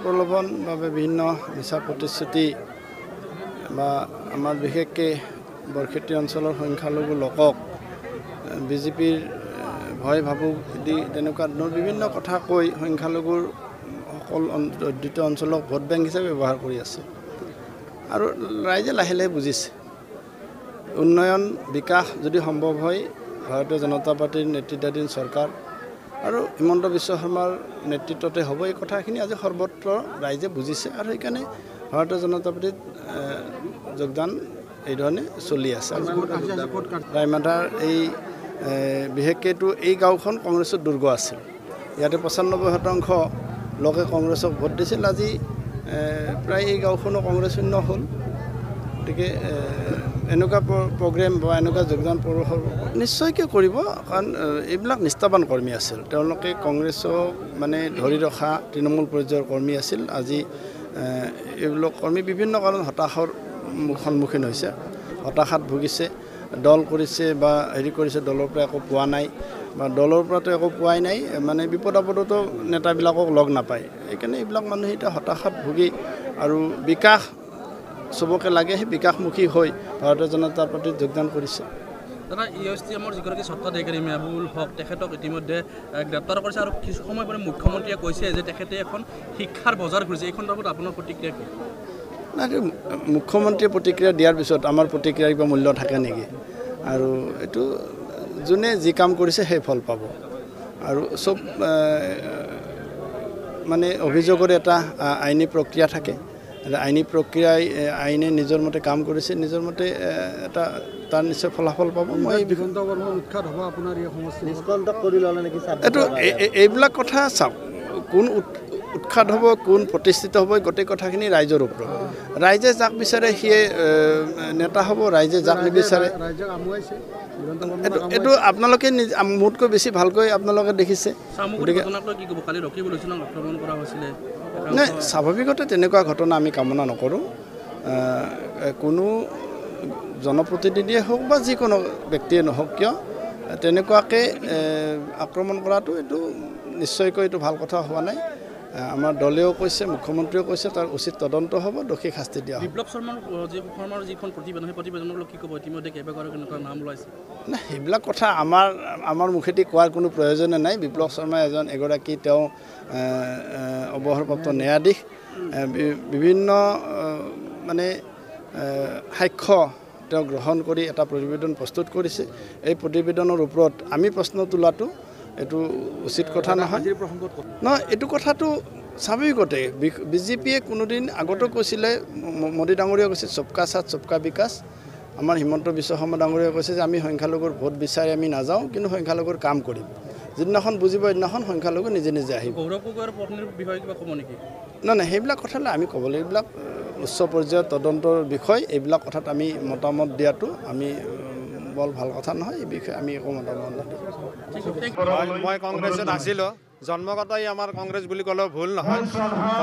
প্ৰলোভন বা বিভিন্ন মিছা প্ৰতিশ্ৰুতি বা আমাৰ বিশেষকৈ বৰক্ষেত্ৰী অঞ্চলৰ সংখ্যালঘু লোকক বিজেপিৰ ভয় ভাবুক দি তেনেকুৱা বিভিন্ন কথা কৈ সংখ্যালঘুৰ সকল দ্বিতীয় অঞ্চলক ভোট বেংক হিচাপে ব্যৱহাৰ কৰি আছে আৰু ৰাইজে লাহে লাহে বুজিছে উন্নয়ন বিকাশ যদি সম্ভৱ হয় ভাৰতীয় জনতা পাৰ্টিৰ নেতৃত্বাধীন চৰকাৰ আৰু হিমন্ত বিশ্ব শৰ্মাৰ নেতৃত্বতে হ'ব এই কথাখিনি আজি সৰ্বত্ৰ ৰাইজে বুজিছে আৰু সেইকাৰণে ভাৰতীয় জনতা পাৰ্টিত যোগদান এই ধৰণে চলি আছে ৰাইমাধাৰ এই বিশেষকৈতো এই গাঁওখন কংগ্ৰেছৰ দুৰ্গ আছিল ইয়াতে ৯৫% লোকে কংগ্ৰেছক ভোট দিছিল আজি প্ৰায় এই গাঁওখনো কংগ্ৰেছ শূন্য হ'ল গতিকে এনেকুৱা প্ৰগ্ৰেম বা এনেকুৱা যোগদান নিশ্চয়কৈ কৰিব কাৰণ এইবিলাক নিষ্ঠাবান কৰ্মী আছিল তেওঁলোকে কংগ্ৰেছক মানে ধৰি ৰখা তৃণমূল পৰ্যায়ৰ কৰ্মী আছিল আজি এইবিলাক কৰ্মী বিভিন্ন কাৰণত হতাশাৰ সন্মুখীন হৈছে হতাশাত ভুগিছে দল কৰিছে বা হেৰি কৰিছে দলৰ পৰা একো পোৱা নাই বা দলৰ পৰাতো একো পোৱাই নাই মানে বিপদ আপদতো নেতাবিলাকক লগ নাপায় সেইকাৰণে এইবিলাক মানুহে এতিয়া হতাশাত ভুগি আৰু বিকাশ চবকে লাগে সেই বিকাশমুখী হৈ ভাৰতীয় জনতা পাৰ্টিত যোগদান কৰিছে দাদা ইউএছটিএমৰ যিগৰাকী স্বত্বাধিকাৰী মেহবুবুল হক তেখেতক ইতিমধ্যে গ্ৰেপ্তাৰ কৰিছে আৰু কিছু সময় পৰে মুখ্যমন্ত্ৰীয়ে কৈছে যে তেখেতে এখন শিক্ষাৰ বজাৰ কৰিছে এই সন্দৰ্ভত আপোনাৰ প্ৰতিক্ৰিয়া কি নাই মুখ্যমন্ত্ৰীয়ে প্ৰতিক্ৰিয়া দিয়াৰ পিছত আমাৰ প্ৰতিক্ৰিয়াৰ কিবা মূল্য থাকে নেকি আৰু এইটো যোনে যি কাম কৰিছে সেই ফল পাব আৰু চব মানে অভিযোগৰ এটা আইনী প্ৰক্ৰিয়া থাকে আইনী প্ৰক্ৰিয়াই আইনে নিজৰ মতে কাম কৰিছে নিজৰ মতে এটা তাৰ নিশ্চয় ফলাফল পাব মই উৎখাত হ'ব আপোনাৰ এই সমষ্টি এইটো এইবিলাক কথা চাওক কোন উৎখাত হ'ব কোন প্ৰতিষ্ঠিত হ'ব গোটেই কথাখিনি ৰাইজৰ ওপৰত ৰাইজে যাক বিচাৰে সিয়ে নেতা হ'ব ৰাইজে যাক নিবিচাৰে এইটো আপোনালোকে মোতকৈ বেছি ভালকৈ আপোনালোকে দেখিছে নাই স্বাভাৱিকতে তেনেকুৱা ঘটনা আমি কামনা নকৰোঁ কোনো জনপ্ৰতিনিধিয়ে হওক বা যিকোনো ব্যক্তিয়ে নহওক কিয় তেনেকুৱাকৈ আক্ৰমণ কৰাটো এইটো নিশ্চয়কৈ এইটো ভাল কথা হোৱা নাই আমাৰ দলেও কৈছে মুখ্যমন্ত্ৰীয়েও কৈছে তাৰ উচিত তদন্ত হ'ব দোষীক শাস্তি দিয়া হ'ব বিপ্লৱ শৰ্মাৰ যিখন প্ৰতিবেদন সেই প্ৰতিবেদনক কি ক'ব ইতিমধ্যে কেইবাগৰাকীও এনেকুৱা নাম ওলাইছে নাই সেইবিলাক কথা আমাৰ মুখেদি কোৱাৰ কোনো প্ৰয়োজনে নাই বিপ্লৱ শৰ্মা এগৰাকী তেওঁ অৱসৰপ্ৰাপ্ত ন্যায়াধীশ বিভিন্ন মানে সাক্ষ্য তেওঁ গ্ৰহণ কৰি এটা প্ৰতিবেদন প্ৰস্তুত কৰিছে এই প্ৰতিবেদনৰ ওপৰত আমি প্ৰশ্ন তোলাটো এইটো উচিত কথা নহয় নহয় এইটো কথাটো স্বাভাৱিকতে বিজেপিয়ে কোনোদিন আগতো কৈছিলে মোদী ডাঙৰীয়াই কৈছে সবকা সাথ সবকা বিকাশ আমাৰ হিমন্ত বিশ্ব শৰ্মা ডাঙৰীয়াই কৈছে যে আমি সংখ্যালঘুৰ ভোট বিচাৰি আমি নাযাওঁ কিন্তু সংখ্যালঘুৰ কাম কৰিম যিদিনাখন বুজিব সেইদিনাখন সংখ্যালঘু নিজে নিজে আহিব নাই সেইবিলাক কথালৈ আমি ক'বলৈ এইবিলাক উচ্চ পৰ্যায়ৰ তদন্তৰ বিষয় এইবিলাক কথাত আমি মতামত দিয়াটো আমি বৰ ভাল কথা নহয় এই বিষয়ে আমি একো মতামত নিদিওঁ মই কংগ্ৰেছত আছিলোঁ জন্মগতই আমাৰ কংগ্ৰেছ বুলি ক'লেও ভুল নহয়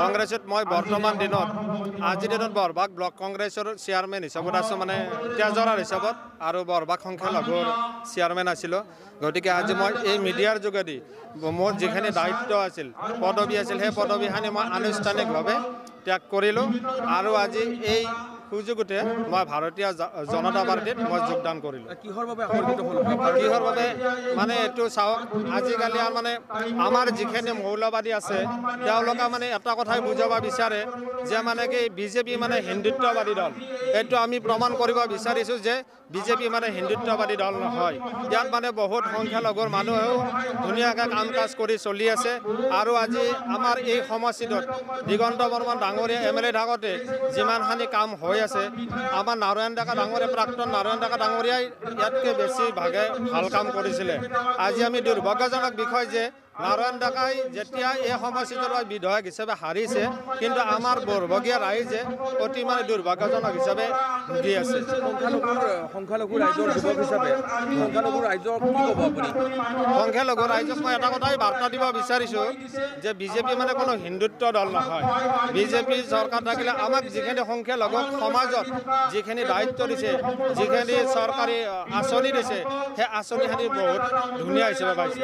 কংগ্ৰেছত মই বৰ্তমান দিনত আজিৰ দিনত বৰভাগ ব্লক কংগ্ৰেছৰ চেয়াৰমেন হিচাপত আছোঁ মানে তেজৰাৰ হিচাপত আৰু বৰভাগ সংখ্যালঘুৰ চেয়াৰমেন আছিলোঁ গতিকে আজি মই এই মিডিয়াৰ যোগেদি মোৰ যিখিনি দায়িত্ব আছিল পদবী আছিল সেই পদবীখিনি মই আনুষ্ঠানিকভাৱে ত্যাগ কৰিলোঁ আৰু আজি এই সুযোগতে মই ভাৰতীয় জনতা পাৰ্টিত মই যোগদান কৰিলোঁ কিহৰ বাবে মানে এইটো চাওক আজিকালি মানে আমাৰ যিখিনি মৌলবাদী আছে তেওঁলোকে মানে এটা কথাই বুজাব বিচাৰে যে মানে কি বিজেপি মানে হিন্দুত্ববাদী দল এইটো আমি প্ৰমাণ কৰিব বিচাৰিছোঁ যে বিজেপি মানে হিন্দুত্ববাদী দল নহয় ইয়াত মানে বহুত সংখ্যালঘুৰ মানুহেও ধুনীয়াকৈ কাম কাজ কৰি চলি আছে আৰু আজি আমাৰ এই সমষ্টিটোত দিগন্ত বৰ্মন ডাঙৰীয়া MLA থাকোঁতে যিমানখিনি কাম হৈ আছে আমাৰ নাৰায়ণ ডেকা ডাঙৰীয়া প্ৰাক্তন নাৰায়ণ ডেকা ডাঙৰীয়াই ইয়াতকৈ বেছি ভাগে ভাল কাম কৰিছিলে আজি আমি দুৰ্ভাগ্যজনক বিষয় যে নাৰায়ণ ডেকাই যেতিয়া এই সমষ্টিটোৰ বিধায়ক হিচাপে হাৰিছে কিন্তু আমাৰ বৰভগীয়া ৰাইজে অতি মানে দুৰ্ভাগ্যজনক হিচাপে ভুগি আছে সংখ্যালঘু ৰাইজৰ যুৱক হিচাপে সংখ্যালঘু ৰাইজক কি ক'ব আপুনি সংখ্যালঘু ৰাইজক মই এটা কথাই বাৰ্তা দিব বিচাৰিছোঁ যে বিজেপি মানে কোনো হিন্দুত্ব দল নহয় বিজেপি চৰকাৰ থাকিলে আমাক যিখিনি সংখ্যালঘু সমাজত যিখিনি দায়িত্ব দিছে যিখিনি চৰকাৰী আঁচনি দিছে সেই আঁচনিখিনি বহুত ধুনীয়া হিচাপে পাইছে